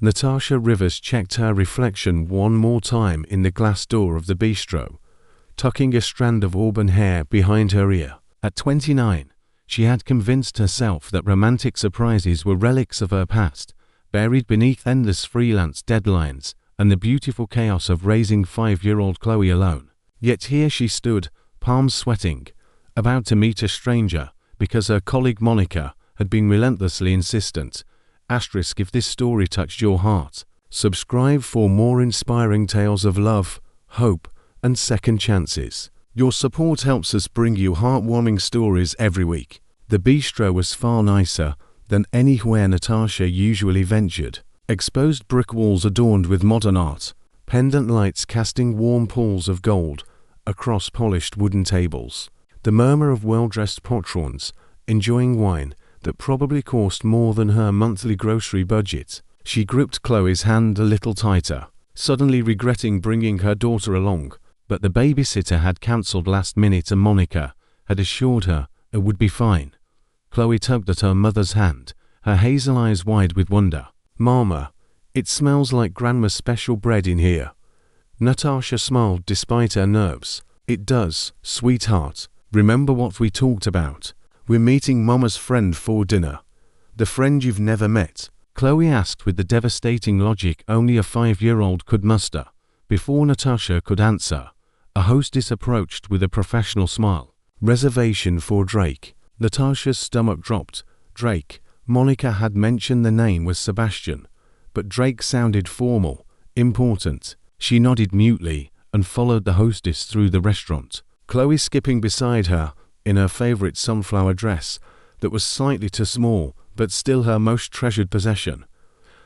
Natasha Rivers checked her reflection one more time in the glass door of the bistro, tucking a strand of auburn hair behind her ear. At 29, she had convinced herself that romantic surprises were relics of her past, buried beneath endless freelance deadlines and the beautiful chaos of raising 5-year-old Chloe alone. Yet here she stood, palms sweating, about to meet a stranger because her colleague Monica had been relentlessly insistent. Asterisk if this story touched your heart. Subscribe for more inspiring tales of love, hope, and second chances. Your support helps us bring you heartwarming stories every week. The bistro was far nicer than anywhere Natasha usually ventured. Exposed brick walls adorned with modern art, pendant lights casting warm pools of gold across polished wooden tables. The murmur of well-dressed patrons enjoying wine that probably cost more than her monthly grocery budget. She gripped Chloe's hand a little tighter, suddenly regretting bringing her daughter along, but the babysitter had cancelled last minute and Monica had assured her it would be fine. Chloe tugged at her mother's hand, her hazel eyes wide with wonder. "Mama, it smells like Grandma's special bread in here." Natasha smiled despite her nerves. "It does, sweetheart. Remember what we talked about? We're meeting Mama's friend for dinner." "The friend you've never met?" Chloe asked with the devastating logic only a 5-year-old could muster. Before Natasha could answer, a hostess approached with a professional smile. "Reservation for Drake." Natasha's stomach dropped. Drake. Monica had mentioned the name was Sebastian, but Drake sounded formal, important. She nodded mutely and followed the hostess through the restaurant. Chloe skipping beside her in her favorite sunflower dress that was slightly too small but still her most treasured possession.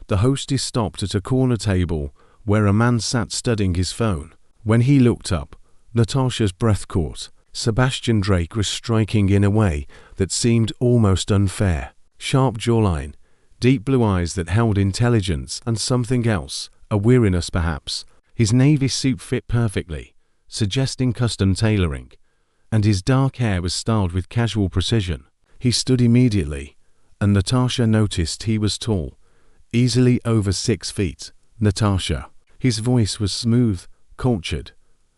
The hostess stopped at a corner table where a man sat studying his phone. When he looked up, Natasha's breath caught. Sebastian Drake was striking in a way that seemed almost unfair. Sharp jawline, deep blue eyes that held intelligence and something else, a weariness perhaps. His navy suit fit perfectly, suggesting custom tailoring, and his dark hair was styled with casual precision. He stood immediately, and Natasha noticed he was tall, easily over 6 feet. "Natasha." His voice was smooth, cultured,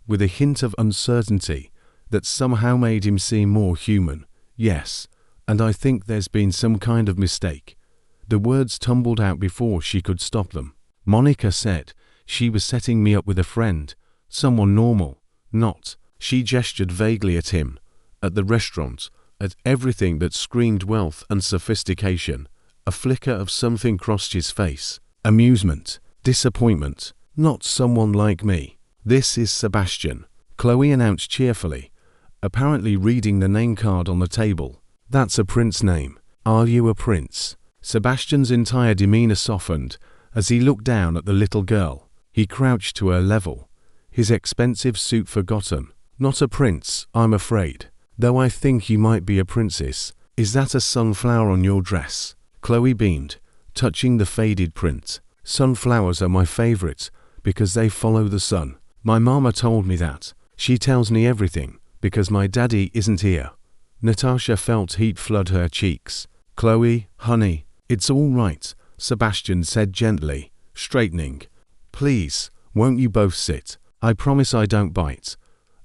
with a hint of uncertainty that somehow made him seem more human. "Yes, and I think there's been some kind of mistake." The words tumbled out before she could stop them. "Monica said she was setting me up with a friend, someone normal, not." She gestured vaguely at him, at the restaurant, at everything that screamed wealth and sophistication. A flicker of something crossed his face. Amusement, disappointment. "Not someone like me. This is Sebastian," Chloe announced cheerfully, apparently reading the name card on the table. "That's a prince name. Are you a prince?" Sebastian's entire demeanor softened as he looked down at the little girl. He crouched to her level, his expensive suit forgotten. "Not a prince, I'm afraid. Though I think you might be a princess. Is that a sunflower on your dress?" Chloe beamed, touching the faded print. "Sunflowers are my favorite because they follow the sun. My mama told me that. She tells me everything because my daddy isn't here." Natasha felt heat flood her cheeks. "Chloe, honey, it's all right," Sebastian said gently, straightening. "Please, won't you both sit? I promise I don't bite.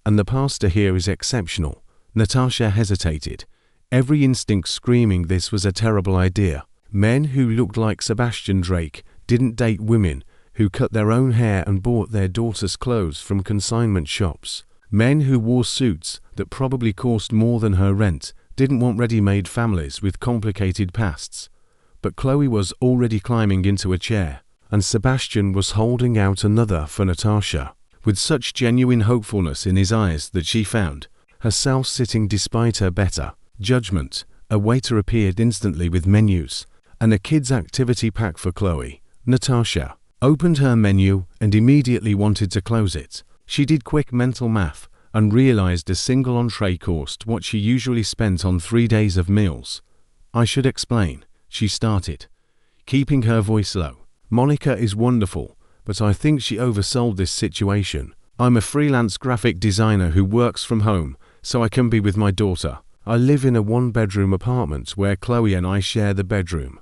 And the pasta here is exceptional." Natasha hesitated, every instinct screaming this was a terrible idea. Men who looked like Sebastian Drake didn't date women who cut their own hair and bought their daughters' clothes from consignment shops. Men who wore suits that probably cost more than her rent didn't want ready-made families with complicated pasts. But Chloe was already climbing into a chair, and Sebastian was holding out another for Natasha, with such genuine hopefulness in his eyes that she found herself sitting despite her better judgment. A waiter appeared instantly with menus and a kids' activity pack for Chloe. Natasha opened her menu and immediately wanted to close it. She did quick mental math and realized a single entree cost what she usually spent on 3 days of meals. "I should explain," she started, keeping her voice low. "Monica is wonderful, but I think she oversold this situation. I'm a freelance graphic designer who works from home so I can be with my daughter. I live in a 1-bedroom apartment where Chloe and I share the bedroom,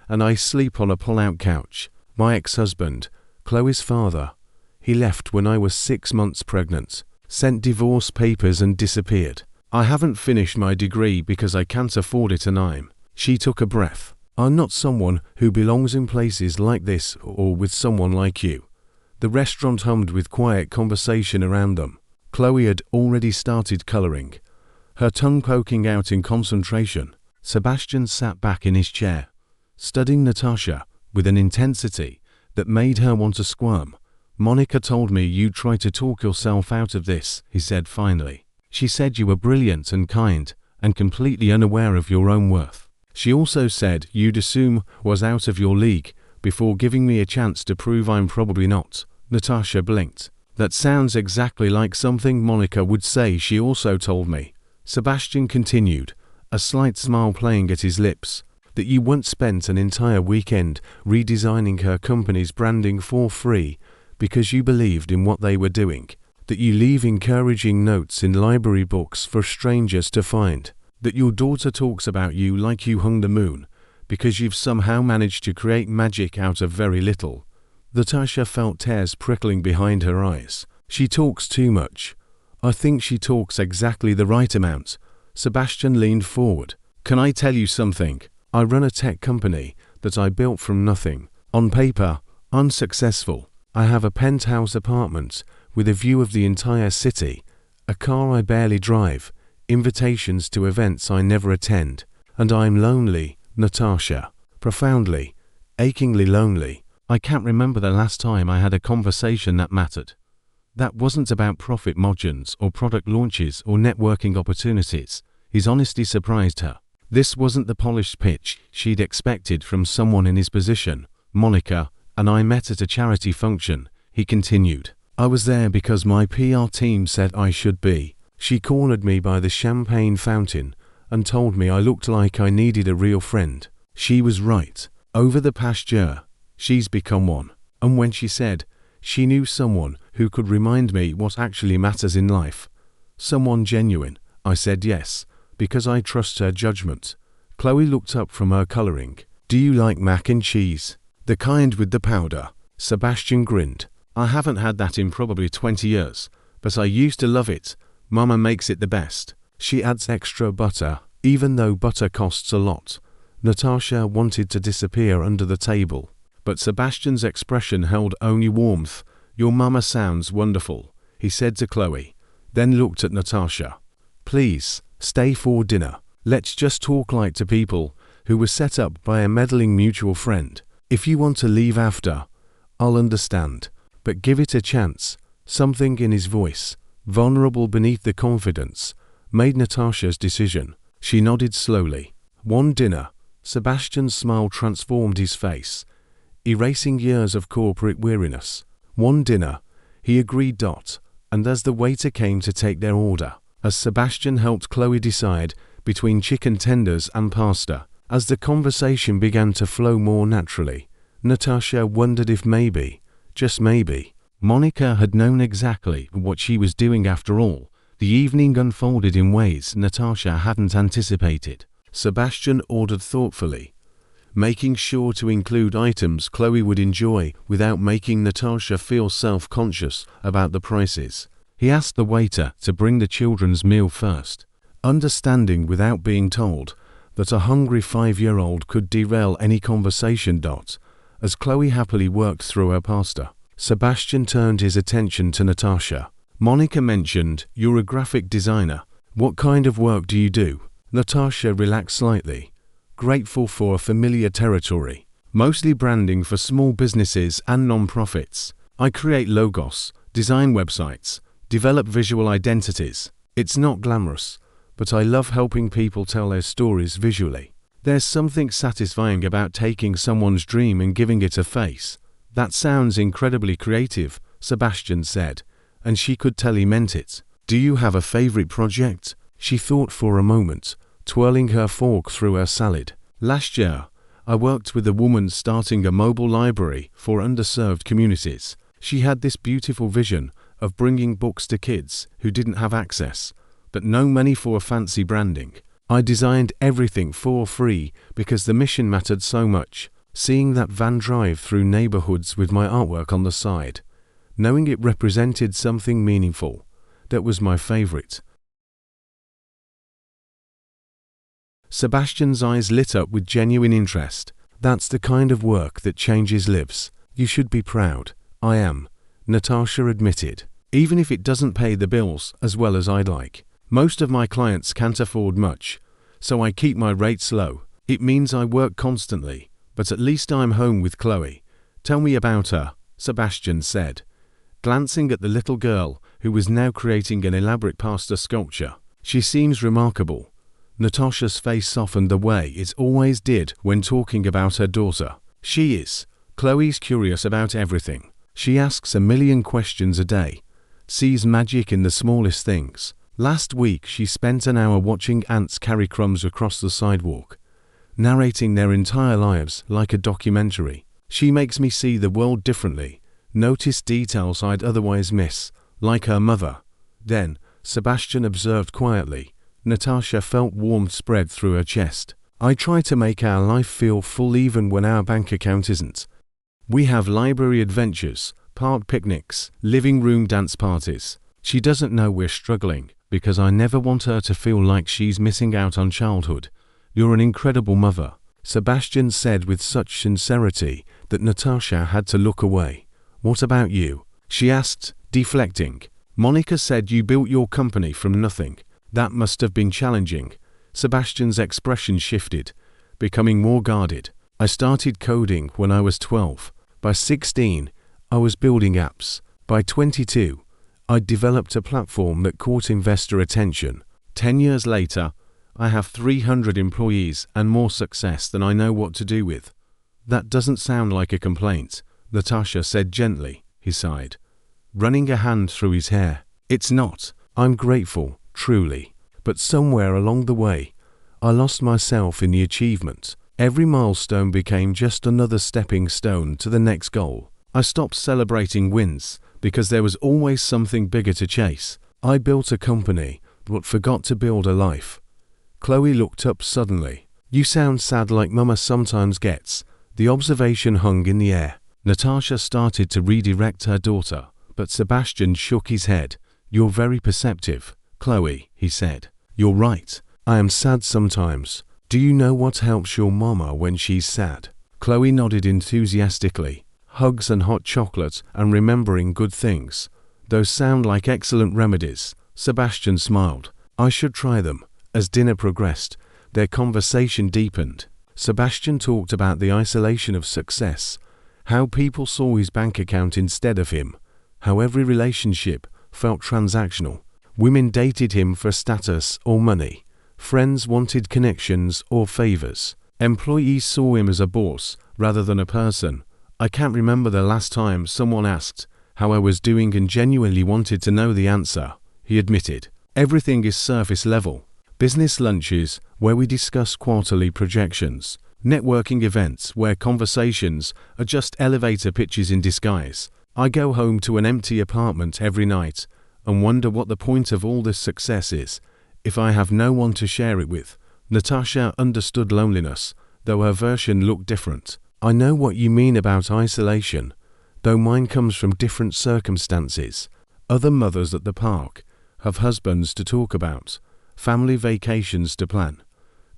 and I sleep on a pull-out couch. My ex-husband, Chloe's father. He left when I was 6 months pregnant, sent divorce papers and disappeared. I haven't finished my degree because I can't afford it and She took a breath. I'm not someone who belongs in places like this or with someone like you. The restaurant hummed with quiet conversation around them. Chloe had already started coloring, her tongue poking out in concentration. Sebastian sat back in his chair, studying Natasha with an intensity that made her want to squirm. Monica told me you tried to talk yourself out of this, he said finally. She said you were brilliant and kind and completely unaware of your own worth. She also said you'd assume was out of your league before giving me a chance to prove I'm probably not. Natasha blinked. That sounds exactly like something Monica would say. She also told me, Sebastian continued, a slight smile playing at his lips, that you once spent an entire weekend redesigning her company's branding for free because you believed in what they were doing, that you leave encouraging notes in library books for strangers to find, that your daughter talks about you like you hung the moon because you've somehow managed to create magic out of very little. Natasha felt tears prickling behind her eyes. She talks too much. I think she talks exactly the right amount. Sebastian leaned forward. Can I tell you something? I run a tech company that I built from nothing. On paper, I'm successful. I have a penthouse apartment with a view of the entire city, a car I barely drive, invitations to events I never attend, and I'm lonely, Natasha. Profoundly, achingly lonely. I can't remember the last time I had a conversation that mattered. That wasn't about profit margins or product launches or networking opportunities. His honesty surprised her. This wasn't the polished pitch she'd expected from someone in his position. Monica and I met at a charity function, he continued. I was there because my PR team said I should be. She cornered me by the champagne fountain and told me I looked like I needed a real friend. She was right. Over the past year, she's become one. And when she said she knew someone who could remind me what actually matters in life, someone genuine, I said yes, because I trust her judgment. Chloe looked up from her coloring. Do you like mac and cheese? The kind with the powder? Sebastian grinned. I haven't had that in probably 20 years, but I used to love it. Mama makes it the best. She adds extra butter, even though butter costs a lot. Natasha wanted to disappear under the table, but Sebastian's expression held only warmth. Your mama sounds wonderful, he said to Chloe, then looked at Natasha. Please, stay for dinner. Let's just talk like to people who were set up by a meddling mutual friend. If you want to leave after, I'll understand, but give it a chance. Something in his voice, vulnerable beneath the confidence, made Natasha's decision. She nodded slowly. One dinner. Sebastian's smile transformed his face, erasing years of corporate weariness. One dinner, he agreed. And as the waiter came to take their order, as Sebastian helped Chloe decide between chicken tenders and pasta, as the conversation began to flow more naturally, Natasha wondered if maybe, just maybe, Monica had known exactly what she was doing after all. The evening unfolded in ways Natasha hadn't anticipated. Sebastian ordered thoughtfully, making sure to include items Chloe would enjoy without making Natasha feel self-conscious about the prices. He asked the waiter to bring the children's meal first, understanding without being told that a hungry 5-year-old could derail any conversation. As Chloe happily worked through her pasta, Sebastian turned his attention to Natasha. Monica mentioned, you're a graphic designer. What kind of work do you do? Natasha relaxed slightly, grateful for a familiar territory. Mostly branding for small businesses and non-profits. I create logos, design websites, develop visual identities. It's not glamorous, but I love helping people tell their stories visually. There's something satisfying about taking someone's dream and giving it a face. That sounds incredibly creative, Sebastian said, and she could tell he meant it. Do you have a favorite project? She thought for a moment, twirling her fork through her salad. Last year, I worked with a woman starting a mobile library for underserved communities. She had this beautiful vision of bringing books to kids who didn't have access, but no money for fancy branding. I designed everything for free because the mission mattered so much. seeing that van drive through neighborhoods with my artwork on the side, knowing it represented something meaningful. That was my favorite. Sebastian's eyes lit up with genuine interest. That's the kind of work that changes lives. You should be proud. I am, Natasha admitted, even if it doesn't pay the bills as well as I'd like. Most of my clients can't afford much, so I keep my rates low. It means I work constantly, but at least I'm home with Chloe. Tell me about her, Sebastian said, glancing at the little girl who was now creating an elaborate pasta sculpture. She seems remarkable. Natasha's face softened the way it always did when talking about her daughter. She is. Chloe's curious about everything. She asks a million questions a day, sees magic in the smallest things. Last week she spent an hour watching ants carry crumbs across the sidewalk, narrating their entire lives like a documentary. She makes me see the world differently, notice details I'd otherwise miss, like her mother. Then, Sebastian observed quietly. Natasha felt warmth spread through her chest. I try to make our life feel full even when our bank account isn't. We have library adventures, park picnics, living room dance parties. She doesn't know we're struggling, because I never want her to feel like she's missing out on childhood. You're an incredible mother, Sebastian said with such sincerity that Natasha had to look away. What about you? She asked, deflecting. Monica said you built your company from nothing. That must have been challenging. Sebastian's expression shifted, becoming more guarded. I started coding when I was 12. By 16, I was building apps. By 22, I'd developed a platform that caught investor attention. 10 years later, I have 300 employees and more success than I know what to do with. That doesn't sound like a complaint, Natasha said gently. He sighed, running a hand through his hair. It's not. I'm grateful, truly. But somewhere along the way, I lost myself in the achievement. Every milestone became just another stepping stone to the next goal. I stopped celebrating wins because there was always something bigger to chase. I built a company, but forgot to build a life. Chloe looked up suddenly. You sound sad like Mama sometimes gets. The observation hung in the air. Natasha started to redirect her daughter, but Sebastian shook his head. You're very perceptive, Chloe, he said. You're right. I am sad sometimes. Do you know what helps your mama when she's sad? Chloe nodded enthusiastically. Hugs and hot chocolate and remembering good things. Those sound like excellent remedies. Sebastian smiled. I should try them. As dinner progressed, their conversation deepened. Sebastian talked about the isolation of success, how people saw his bank account instead of him, how every relationship felt transactional. Women dated him for status or money. Friends wanted connections or favors. Employees saw him as a boss rather than a person. I can't remember the last time someone asked how I was doing and genuinely wanted to know the answer, he admitted. Everything is surface level. Business lunches where we discuss quarterly projections. Networking events where conversations are just elevator pitches in disguise. I go home to an empty apartment every night and wonder what the point of all this success is if I have no one to share it with. Natasha understood loneliness, though her version looked different. I know what you mean about isolation, though mine comes from different circumstances. Other mothers at the park have husbands to talk about, family vacations to plan,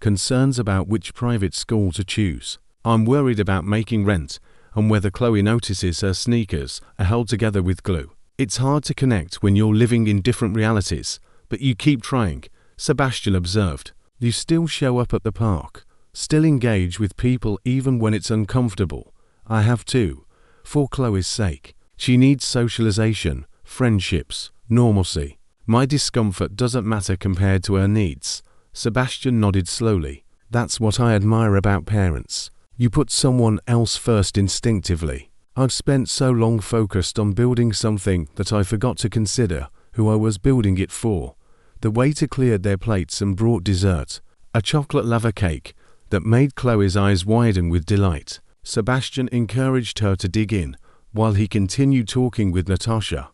concerns about which private school to choose. I'm worried about making rent and whether Chloe notices her sneakers are held together with glue. It's hard to connect when you're living in different realities, but you keep trying, Sebastian observed. You still show up at the park, still engage with people even when it's uncomfortable. I have too, for Chloe's sake. She needs socialization, friendships, normalcy. My discomfort doesn't matter compared to her needs. Sebastian nodded slowly. That's what I admire about parents. You put someone else first instinctively. I've spent so long focused on building something that I forgot to consider who I was building it for. The waiter cleared their plates and brought dessert, a chocolate lava cake that made Chloe's eyes widen with delight. Sebastian encouraged her to dig in while he continued talking with Natasha.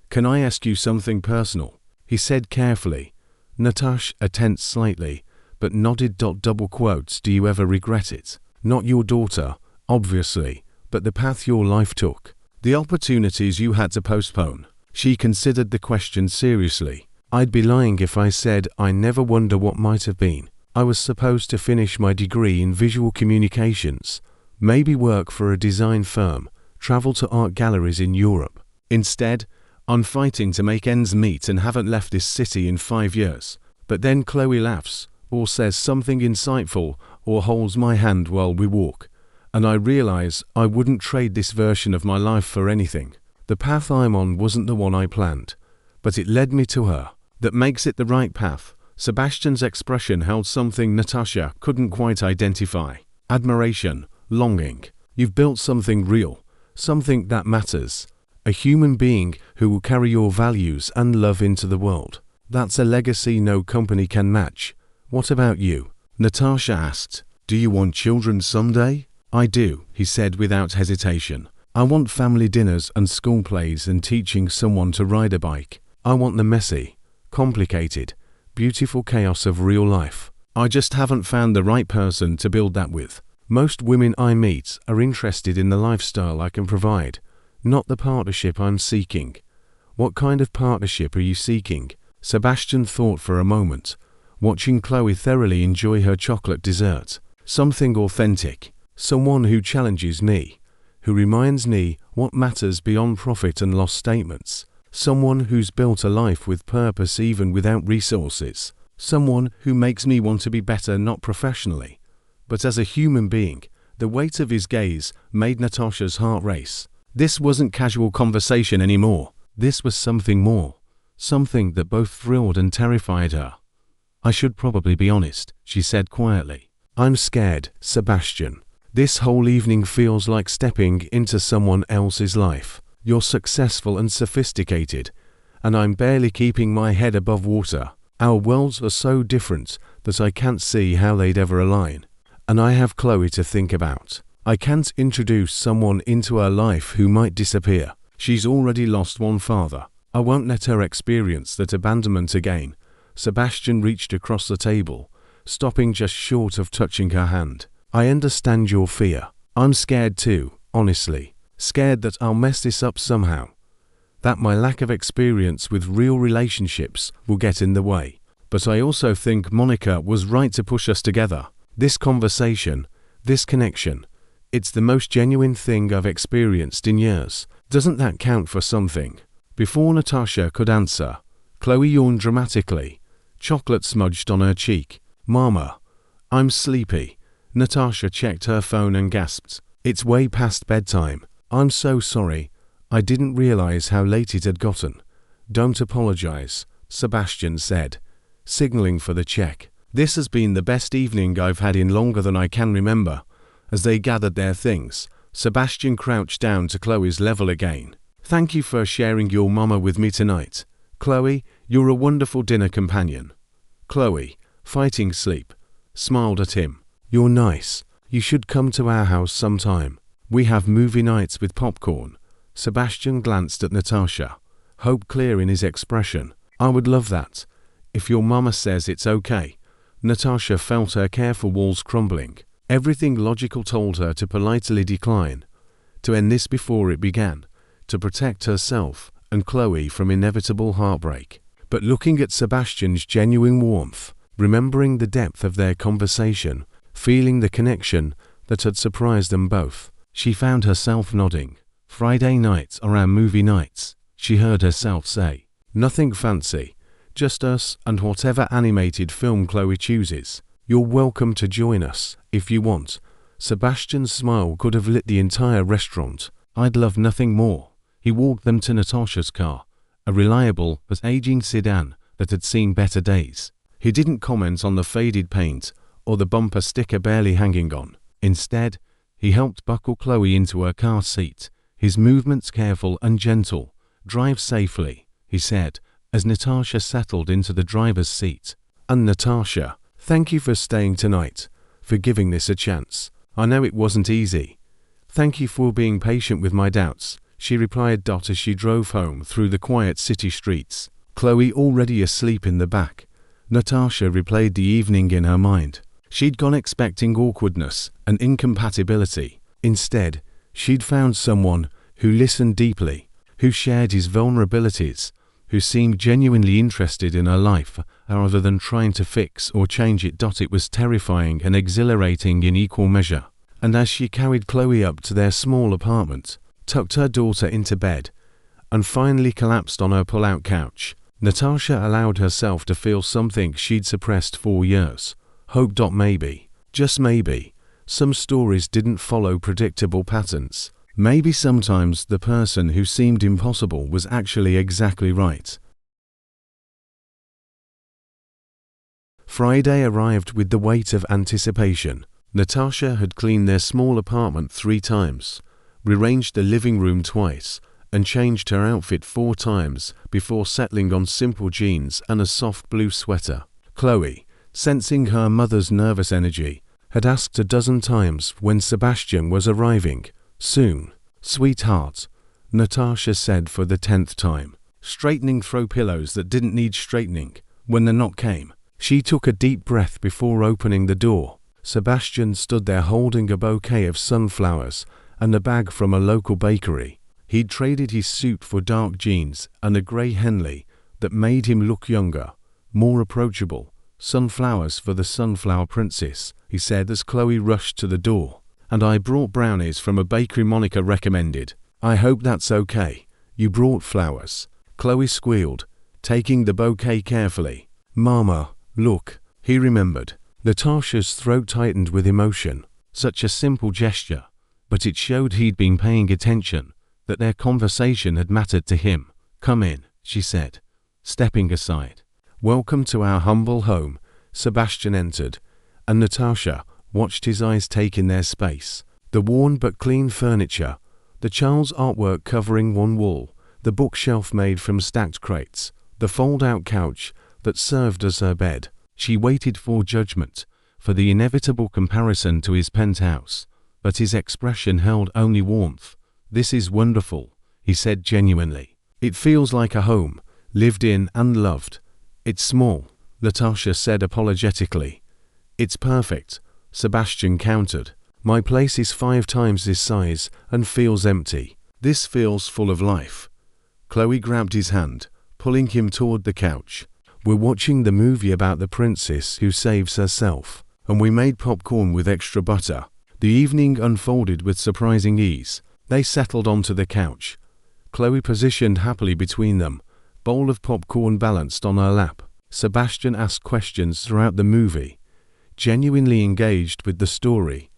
Can I ask you something personal? He said carefully. Natasha tensed slightly, but nodded. Double quotes. Do you ever regret it? Not your daughter. obviously, but the path your life took. The opportunities you had to postpone. She considered the question seriously. I'd be lying if I said I never wonder what might have been. I was supposed to finish my degree in visual communications, maybe work for a design firm, travel to art galleries in Europe. Instead, I'm fighting to make ends meet and haven't left this city in 5 years. But then Chloe laughs, or says something insightful, or holds my hand while we walk. And I realize I wouldn't trade this version of my life for anything. The path I'm on wasn't the one I planned, but it led me to her. That makes it the right path. Sebastian's expression held something Natasha couldn't quite identify. Admiration, longing. You've built something real, something that matters. A human being who will carry your values and love into the world. That's a legacy no company can match. What about you? Natasha asked. Do you want children someday? I do, he said without hesitation. I want family dinners and school plays and teaching someone to ride a bike. I want the messy, complicated, beautiful chaos of real life. I just haven't found the right person to build that with. Most women I meet are interested in the lifestyle I can provide, not the partnership I'm seeking. What kind of partnership are you seeking? Sebastian thought for a moment, watching Chloe thoroughly enjoy her chocolate dessert. Something authentic. Someone who challenges me, who reminds me what matters beyond profit and loss statements. Someone who's built a life with purpose even without resources. Someone who makes me want to be better not professionally, but as a human being. The weight of his gaze made Natasha's heart race. This wasn't casual conversation anymore. This was something more. Something that both thrilled and terrified her. I should probably be honest, she said quietly. I'm scared, Sebastian. This whole evening feels like stepping into someone else's life. You're successful and sophisticated, and I'm barely keeping my head above water. Our worlds are so different that I can't see how they'd ever align. And I have Chloe to think about. I can't introduce someone into her life who might disappear. She's already lost one father. I won't let her experience that abandonment again. Sebastian reached across the table, stopping just short of touching her hand. I understand your fear. I'm scared too, honestly. Scared that I'll mess this up somehow. That my lack of experience with real relationships will get in the way. But I also think Monica was right to push us together. This conversation, this connection, it's the most genuine thing I've experienced in years. Doesn't that count for something? Before Natasha could answer, Chloe yawned dramatically, chocolate smudged on her cheek. Mama, I'm sleepy. Natasha checked her phone and gasped. It's way past bedtime. I'm so sorry. I didn't realize how late it had gotten. Don't apologize, Sebastian said, signaling for the check. This has been the best evening I've had in longer than I can remember. As they gathered their things, Sebastian crouched down to Chloe's level again. Thank you for sharing your mama with me tonight. Chloe, you're a wonderful dinner companion. Chloe, fighting sleep, smiled at him. You're nice. You should come to our house sometime. We have movie nights with popcorn. Sebastian glanced at Natasha, hope clear in his expression. I would love that. If your mama says it's okay. Natasha felt her careful walls crumbling. Everything logical told her to politely decline, to end this before it began, to protect herself and Chloe from inevitable heartbreak. But looking at Sebastian's genuine warmth, remembering the depth of their conversation, feeling the connection that had surprised them both, she found herself nodding. Friday nights are our movie nights, she heard herself say. Nothing fancy, just us and whatever animated film Chloe chooses. You're welcome to join us, if you want. Sebastian's smile could have lit the entire restaurant. I'd love nothing more. He walked them to Natasha's car, a reliable but aging sedan that had seen better days. He didn't comment on the faded paint or the bumper sticker barely hanging on. Instead, he helped buckle Chloe into her car seat, his movements careful and gentle. Drive safely, he said, as Natasha settled into the driver's seat. And Natasha, thank you for staying tonight, for giving this a chance. I know it wasn't easy. Thank you for being patient with my doubts, she replied as she drove home through the quiet city streets. Chloe already asleep in the back. Natasha replayed the evening in her mind. She'd gone expecting awkwardness and incompatibility. Instead, she'd found someone who listened deeply, who shared his vulnerabilities, who seemed genuinely interested in her life rather than trying to fix or change it. It was terrifying and exhilarating in equal measure. And as she carried Chloe up to their small apartment, tucked her daughter into bed, and finally collapsed on her pull-out couch, Natasha allowed herself to feel something she'd suppressed for years. Hope. Maybe, just maybe, some stories didn't follow predictable patterns. Maybe sometimes the person who seemed impossible was actually exactly right. Friday arrived with the weight of anticipation. Natasha had cleaned their small apartment 3 times, rearranged the living room twice, and changed her outfit 4 times before settling on simple jeans and a soft blue sweater. Chloe, sensing her mother's nervous energy, had asked a dozen times when Sebastian was arriving. Soon, sweetheart, Natasha said for the 10th time, straightening throw pillows that didn't need straightening. When the knock came, she took a deep breath before opening the door. Sebastian stood there holding a bouquet of sunflowers and a bag from a local bakery. He'd traded his suit for dark jeans and a grey Henley that made him look younger, more approachable. Sunflowers for the Sunflower Princess, he said as Chloe rushed to the door. And I brought brownies from a bakery Monica recommended. I hope that's okay. You brought flowers. Chloe squealed, taking the bouquet carefully. Mama, look, he remembered. Natasha's throat tightened with emotion. Such a simple gesture, but it showed he'd been paying attention, that their conversation had mattered to him. Come in, she said, stepping aside. Welcome to our humble home. Sebastian entered, and Natasha watched his eyes take in their space. The worn but clean furniture, the child's artwork covering one wall, the bookshelf made from stacked crates, the fold-out couch that served as her bed. She waited for judgment, for the inevitable comparison to his penthouse, but his expression held only warmth. This is wonderful, he said genuinely. It feels like a home, lived in and loved. It's small, Natasha said apologetically. It's perfect, Sebastian countered. My place is 5 times this size and feels empty. This feels full of life. Chloe grabbed his hand, pulling him toward the couch. We're watching the movie about the princess who saves herself, and we made popcorn with extra butter. The evening unfolded with surprising ease. They settled onto the couch. Chloe positioned happily between them, bowl of popcorn balanced on her lap. Sebastian asked questions throughout the movie, genuinely engaged with the story,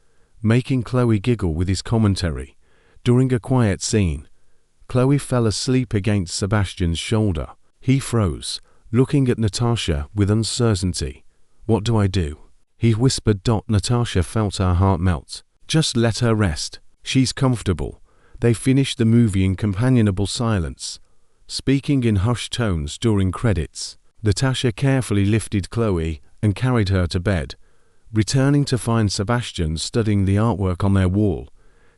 making Chloe giggle with his commentary. During a quiet scene, Chloe fell asleep against Sebastian's shoulder. He froze, looking at Natasha with uncertainty. What do I do? He whispered. Natasha felt her heart melt. Just let her rest. She's comfortable. They finished the movie in companionable silence, speaking in hushed tones during credits. Natasha carefully lifted Chloe and carried her to bed, returning to find Sebastian studying the artwork on their wall.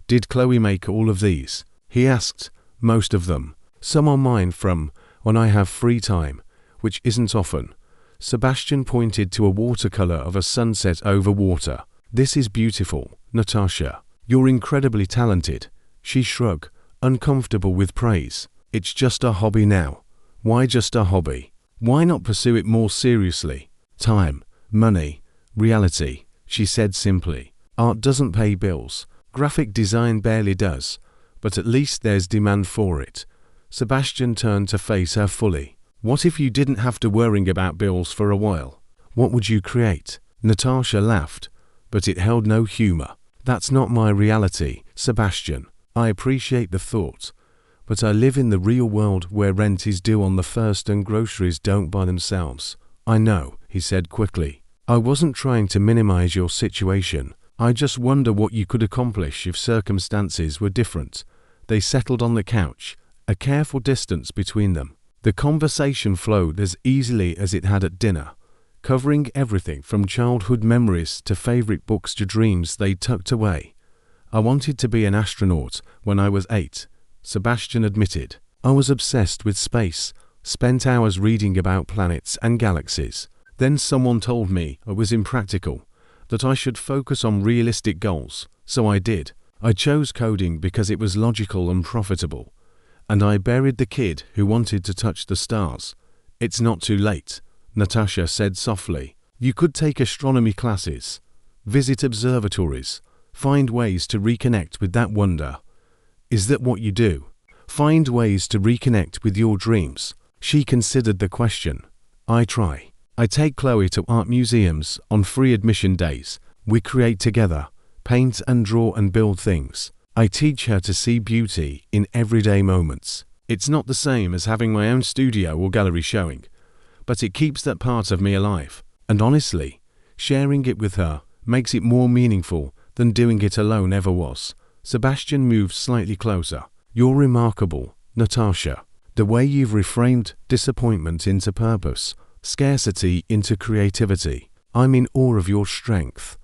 Did Chloe make all of these? He asked. Most of them. Some are mine from when I have free time, which isn't often. Sebastian pointed to a watercolor of a sunset over water. This is beautiful, Natasha. You're incredibly talented. She shrugged, uncomfortable with praise. It's just a hobby now. Why just a hobby? Why not pursue it more seriously? Time, money, reality, she said simply. Art doesn't pay bills. Graphic design barely does, but at least there's demand for it. Sebastian turned to face her fully. What if you didn't have to worry about bills for a while? What would you create? Natasha laughed, but it held no humor. That's not my reality, Sebastian. I appreciate the thought, but I live in the real world where rent is due on the first and groceries don't buy themselves. I know, he said quickly. I wasn't trying to minimize your situation. I just wonder what you could accomplish if circumstances were different. They settled on the couch, a careful distance between them. The conversation flowed as easily as it had at dinner, covering everything from childhood memories to favorite books to dreams they tucked away. I wanted to be an astronaut when I was 8, Sebastian admitted. I was obsessed with space, spent hours reading about planets and galaxies. Then someone told me I was impractical, that I should focus on realistic goals, so I did. I chose coding because it was logical and profitable. And I buried the kid who wanted to touch the stars. It's not too late, Natasha said softly. You could take astronomy classes, visit observatories, find ways to reconnect with that wonder. Is that what you do? Find ways to reconnect with your dreams? She considered the question. I try. I take Chloe to art museums on free admission days. We create together, paint and draw and build things. I teach her to see beauty in everyday moments. It's not the same as having my own studio or gallery showing, but it keeps that part of me alive. And honestly, sharing it with her makes it more meaningful than doing it alone ever was. Sebastian moved slightly closer. You're remarkable, Natasha. The way you've reframed disappointment into purpose, scarcity into creativity. I'm in awe of your strength.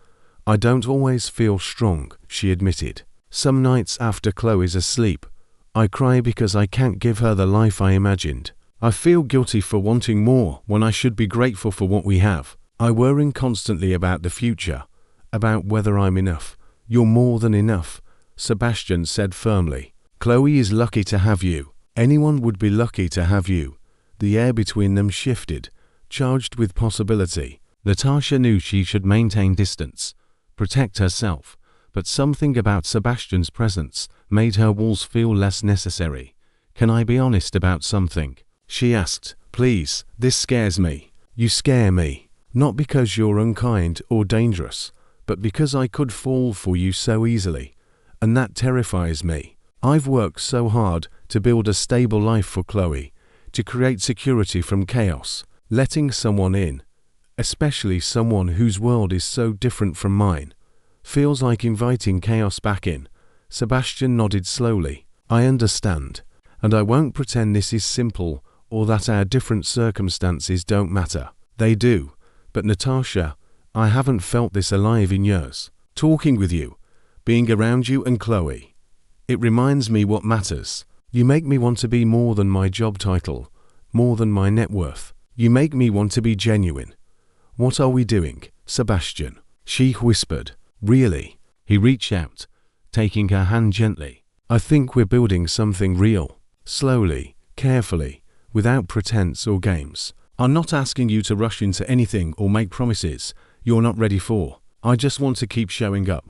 I don't always feel strong, she admitted. Some nights after Chloe's asleep, I cry because I can't give her the life I imagined. I feel guilty for wanting more when I should be grateful for what we have. I worry constantly about the future, about whether I'm enough. You're more than enough, Sebastian said firmly. Chloe is lucky to have you. Anyone would be lucky to have you. The air between them shifted, charged with possibility. Natasha knew she should maintain distance, protect herself, but something about Sebastian's presence made her walls feel less necessary. Can I be honest about something? She asked. Please, this scares me. You scare me. Not because you're unkind or dangerous, but because I could fall for you so easily. And that terrifies me. I've worked so hard to build a stable life for Chloe, to create security from chaos. Letting someone in, especially someone whose world is so different from mine, feels like inviting chaos back in. Sebastian nodded slowly. I understand, and I won't pretend this is simple or that our different circumstances don't matter. They do, but Natasha, I haven't felt this alive in years. Talking with you, being around you and Chloe, it reminds me what matters. You make me want to be more than my job title, more than my net worth. You make me want to be genuine. What are we doing, Sebastian? She whispered. Really? He reached out, taking her hand gently. I think we're building something real. Slowly, carefully, without pretense or games. I'm not asking you to rush into anything or make promises you're not ready for. I just want to keep showing up.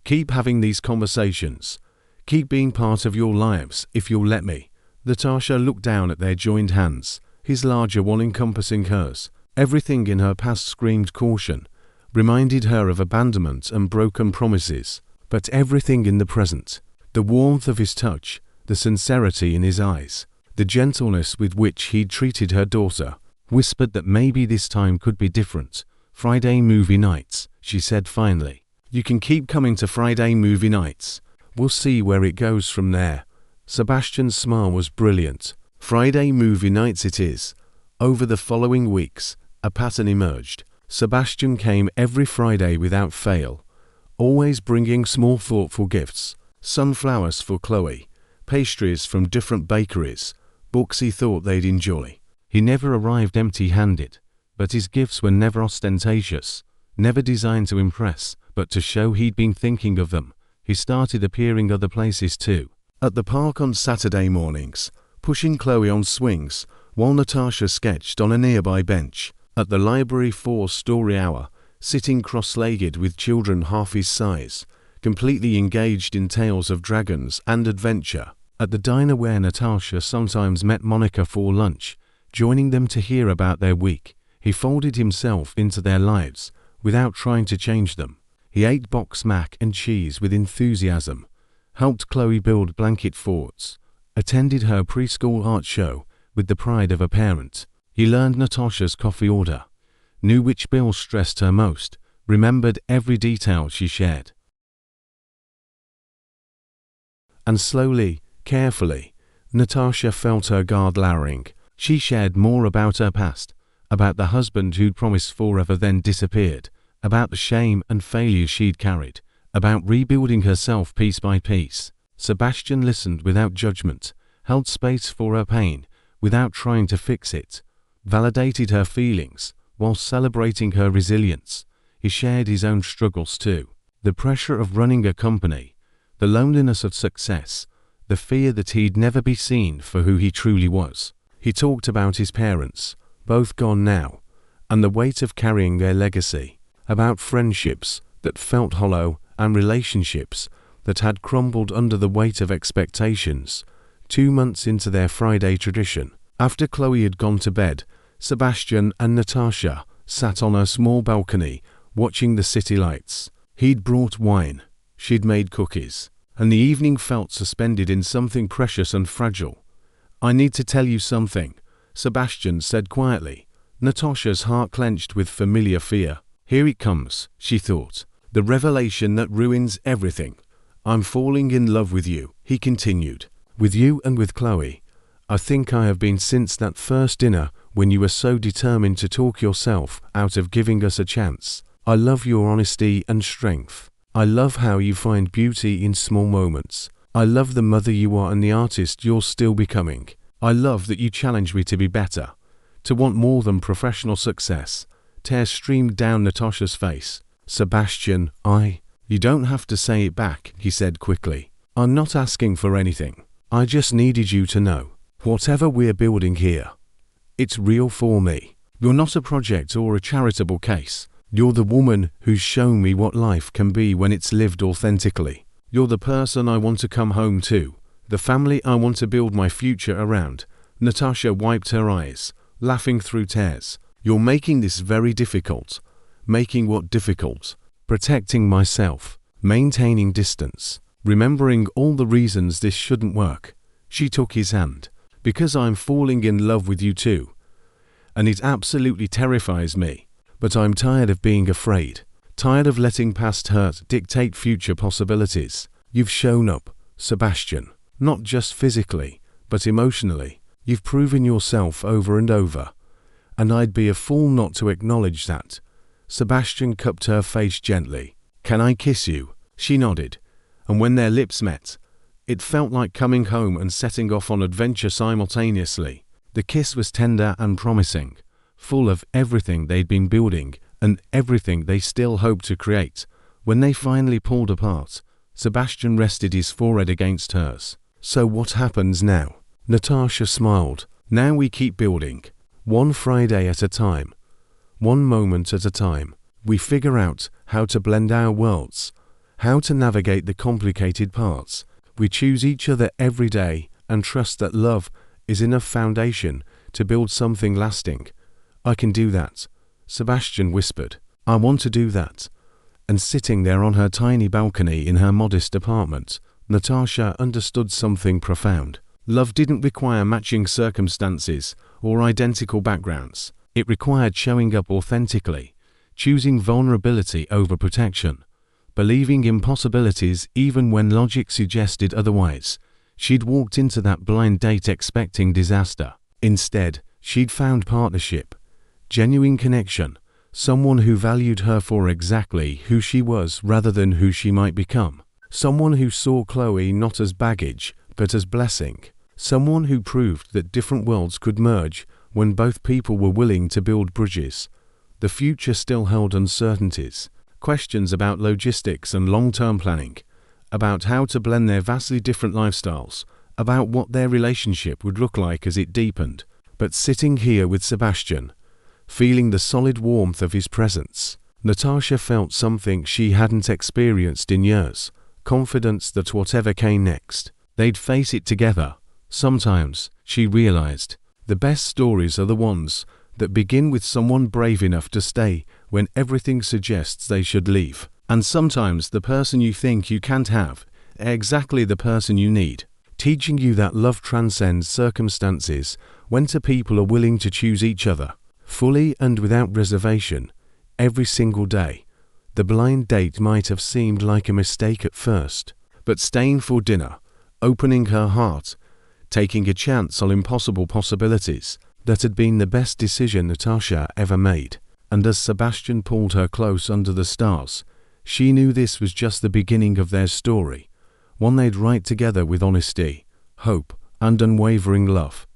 Keep having these conversations. Keep being part of your lives if you'll let me. Natasha looked down at their joined hands, his larger one encompassing hers. Everything in her past screamed caution, reminded her of abandonment and broken promises, but everything in the present, the warmth of his touch, the sincerity in his eyes, the gentleness with which he'd treated her daughter, whispered that maybe this time could be different. Friday movie nights, she said finally. You can keep coming to Friday movie nights. We'll see where it goes from there. Sebastian's smile was brilliant. Friday movie nights it is. Over the following weeks, a pattern emerged. Sebastian came every Friday without fail, always bringing small thoughtful gifts, sunflowers for Chloe, pastries from different bakeries, books he thought they'd enjoy. He never arrived empty-handed, but his gifts were never ostentatious, never designed to impress, but to show he'd been thinking of them. He started appearing other places too. At the park on Saturday mornings, pushing Chloe on swings, while Natasha sketched on a nearby bench. At the library 4-story hour, sitting cross-legged with children half his size, completely engaged in tales of dragons and adventure. At the diner where Natasha sometimes met Monica for lunch, joining them to hear about their week, he folded himself into their lives without trying to change them. He ate box mac and cheese with enthusiasm, helped Chloe build blanket forts, attended her preschool art show with the pride of a parent. He learned Natasha's coffee order, knew which bill stressed her most, remembered every detail she shared. And slowly, carefully, Natasha felt her guard lowering. She shared more about her past, about the husband who'd promised forever then disappeared, about the shame and failure she'd carried, about rebuilding herself piece by piece. Sebastian listened without judgment, held space for her pain without trying to fix it, validated her feelings while celebrating her resilience. He shared his own struggles too. The pressure of running a company, the loneliness of success, the fear that he'd never be seen for who he truly was. He talked about his parents, both gone now, and the weight of carrying their legacy, about friendships that felt hollow and relationships that had crumbled under the weight of expectations. 2 months into their Friday tradition, after Chloe had gone to bed, Sebastian and Natasha sat on her small balcony watching the city lights. He'd brought wine, she'd made cookies, and the evening felt suspended in something precious and fragile. "I need to tell you something," Sebastian said quietly. Natasha's heart clenched with familiar fear. Here it comes, she thought. The revelation that ruins everything. "I'm falling in love with you," he continued. "With you and with Chloe. I think I have been since that first dinner when you were so determined to talk yourself out of giving us a chance. I love your honesty and strength. I love how you find beauty in small moments. I love the mother you are and the artist you're still becoming. I love that you challenge me to be better, to want more than professional success." Tears streamed down Natasha's face. "Sebastian, You don't have to say it back," he said quickly. "I'm not asking for anything. I just needed you to know. Whatever we're building here, it's real for me. You're not a project or a charitable case. You're the woman who's shown me what life can be when it's lived authentically. You're the person I want to come home to, the family I want to build my future around." Natasha wiped her eyes, laughing through tears. "You're making this very difficult." "Making what difficult?" "Protecting myself, maintaining distance, remembering all the reasons this shouldn't work." She took his hand. "Because I'm falling in love with you too. And it absolutely terrifies me. But I'm tired of being afraid. Tired of letting past hurt dictate future possibilities. You've shown up, Sebastian. Not just physically, but emotionally. You've proven yourself over and over. And I'd be a fool not to acknowledge that." Sebastian cupped her face gently. "Can I kiss you?" She nodded. And when their lips met, it felt like coming home and setting off on adventure simultaneously. The kiss was tender and promising, full of everything they'd been building and everything they still hoped to create. When they finally pulled apart, Sebastian rested his forehead against hers. "So what happens now?" Natasha smiled. "Now we keep building, one Friday at a time, one moment at a time. We figure out how to blend our worlds, how to navigate the complicated parts. We choose each other every day and trust that love is enough foundation to build something lasting." "I can do that," Sebastian whispered. "I want to do that." And sitting there on her tiny balcony in her modest apartment, Natasha understood something profound. Love didn't require matching circumstances or identical backgrounds. It required showing up authentically, choosing vulnerability over protection, believing in possibilities even when logic suggested otherwise. She'd walked into that blind date expecting disaster. Instead, she'd found partnership, genuine connection, someone who valued her for exactly who she was rather than who she might become. Someone who saw Chloe not as baggage, but as blessing. Someone who proved that different worlds could merge when both people were willing to build bridges. The future still held uncertainties, questions about logistics and long-term planning, about how to blend their vastly different lifestyles, about what their relationship would look like as it deepened. But sitting here with Sebastian, feeling the solid warmth of his presence, Natasha felt something she hadn't experienced in years, confidence that whatever came next, they'd face it together. Sometimes, she realized, the best stories are the ones that begin with someone brave enough to stay when everything suggests they should leave. And sometimes the person you think you can't have, exactly the person you need, teaching you that love transcends circumstances when two people are willing to choose each other, fully and without reservation, every single day. The blind date might have seemed like a mistake at first, but staying for dinner, opening her heart, taking a chance on impossible possibilities, that had been the best decision Natasha ever made. And as Sebastian pulled her close under the stars, she knew this was just the beginning of their story, one they'd write together with honesty, hope, and unwavering love.